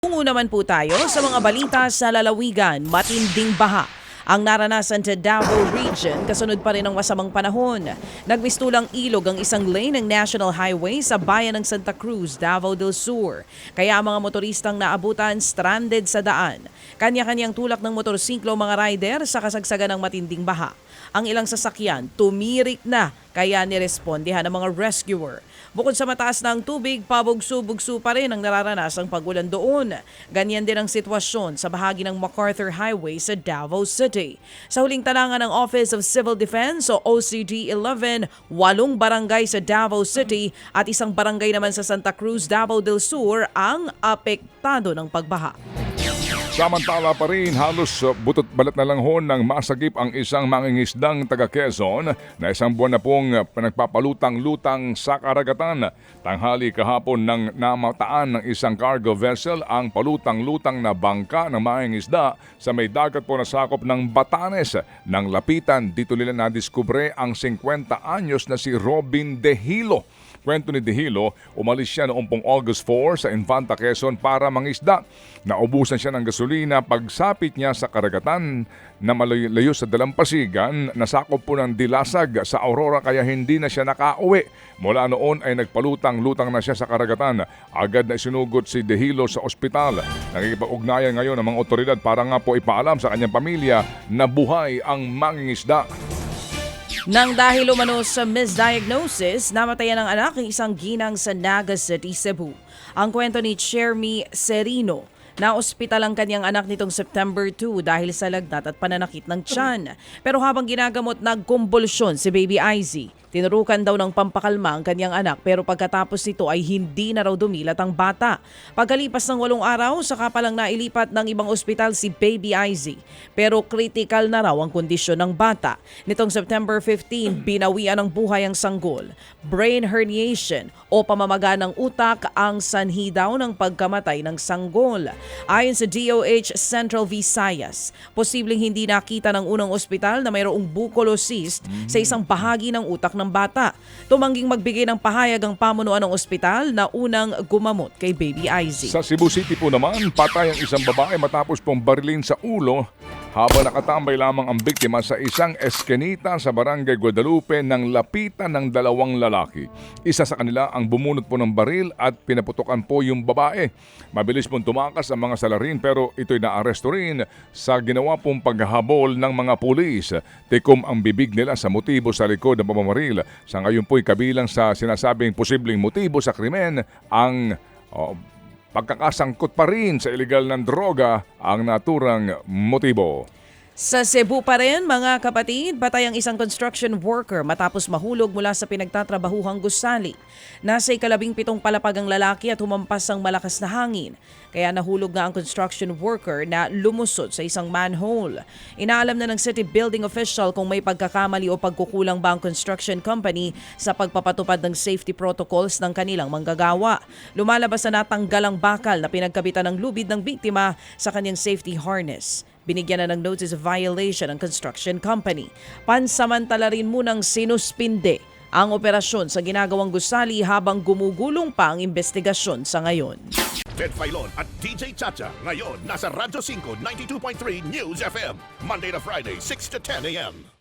Tungo naman po tayo sa mga balita sa lalawigan. Matinding baha ang naranasan sa Davao Region kasunod pa rin ng masamang panahon. Nagmistulang ilog ang isang lane ng National Highway sa bayan ng Santa Cruz, Davao del Sur. Kaya ang mga motoristang naabutan stranded sa daan. Kanya-kanyang tulak ng motorsiklo mga rider sa kasagsagan ng matinding baha. Ang ilang sasakyan tumirik na kaya nirespondihan ng mga rescuer. Bukod sa mataas ng tubig, pabugso-bugso pa rin ang nararanasang pagulan doon. Ganyan din ang sitwasyon sa bahagi ng MacArthur Highway sa Davao City. Sa huling talangan ng Office of Civil Defense o OCD 11, 8 barangay sa Davao City at isang barangay naman sa Santa Cruz, Davao del Sur ang apektado ng pagbaha. Samantala pa rin, halos butot balat na lang ho ng masagip ang isang mangingisdang taga Quezon na isang buwan na pong nagpapalutang-lutang sa karagatan. Tanghali kahapon nang namataan ng isang cargo vessel ang palutang-lutang na bangka ng mangingisda sa may dagat po na sakop ng Batanes. Nang lapitan, dito nila nadiskubre ang 50 anyos na si Robin De Hilo. Kwento ni De Hilo, umalis siya noong pong August 4 sa Infanta, Quezon para mangisda. Naubusan siya ng gasolina pagsapit niya sa karagatan na malayo sa dalampasigan, nasakop po ng dilasag sa Aurora kaya hindi na siya nakauwi. Mula noon ay nagpalutang-lutang na siya sa karagatan. Agad na isinugot si De Hilo sa ospital. Nakikipag-ugnayan ngayon ng mga otoridad para nga po ipaalam sa kanyang pamilya na buhay ang mangingisda. Nang dahil umano sa misdiagnosis, namatayan ng anak ng isang ginang sa Naga City, Cebu. Ang kwento ni Chermy Serino, na ospital ang kanyang anak nitong September 2 dahil sa lagnat at pananakit ng tiyan. Pero habang ginagamot, nagkumbulsyon si Baby Izzy. Tinurukan daw ng pampakalma ang kanyang anak pero pagkatapos nito ay hindi na raw dumilat ang bata. Pagkalipas ng 8 araw, saka palang nailipat ng ibang ospital si Baby Izzy. Pero critical na raw ang kondisyon ng bata. Nitong September 15, binawian ng buhay ang sanggol. Brain herniation o pamamaga ng utak ang sanhi daw ng pagkamatay ng sanggol. Ayon sa DOH Central Visayas, posibleng hindi nakita ng unang ospital na mayroong buccal-cyst sa isang bahagi ng utak ng bata. Tumangging magbigay ng pahayag ang pamunuan ng ospital na unang gumamot kay Baby Izzy. Sa Cebu City po naman, patay ang isang babae matapos pong barilin sa ulo habang nakatambay lamang ang biktima sa isang eskenita sa Barangay Guadalupe nang lapitan ng 2 lalaki. Isa sa kanila ang bumunot po ng baril at pinaputukan po yung babae. Mabilis pong tumakas ang mga salarin pero ito'y naaresto rin sa ginawa pong paghahabol ng mga pulis. Tikom ang bibig nila sa motibo sa likod ng pamamaril. Sa ngayon po'y kabilang sa sinasabing posibleng motibo sa krimen ang pagkakasangkot pa rin sa iligal ng droga ang naturang motibo. Sa Cebu pa rin, mga kapatid, patay ang isang construction worker matapos mahulog mula sa pinagtatrabahuhang gusali. Nasa 17 palapag ang lalaki at humampas ang malakas na hangin. Kaya nahulog nga ang construction worker na lumusot sa isang manhole. Inaalam na ng city building official kung may pagkakamali o pagkukulang ba ang construction company sa pagpapatupad ng safety protocols ng kanilang manggagawa. Lumalabas na natanggal ang bakal na pinagkabitan ng lubid ng biktima sa kanyang safety harness. Binigyan na ng notice of violation ang construction company. Pansamantala rin munang sinuspinde ang operasyon sa ginagawang gusali habang gumugulong pa ang investigasyon sa ngayon. Ted Filon at DJ Chacha ngayon nasa Radyo 5 92.3 News FM Monday to Friday 6 to 10 a.m.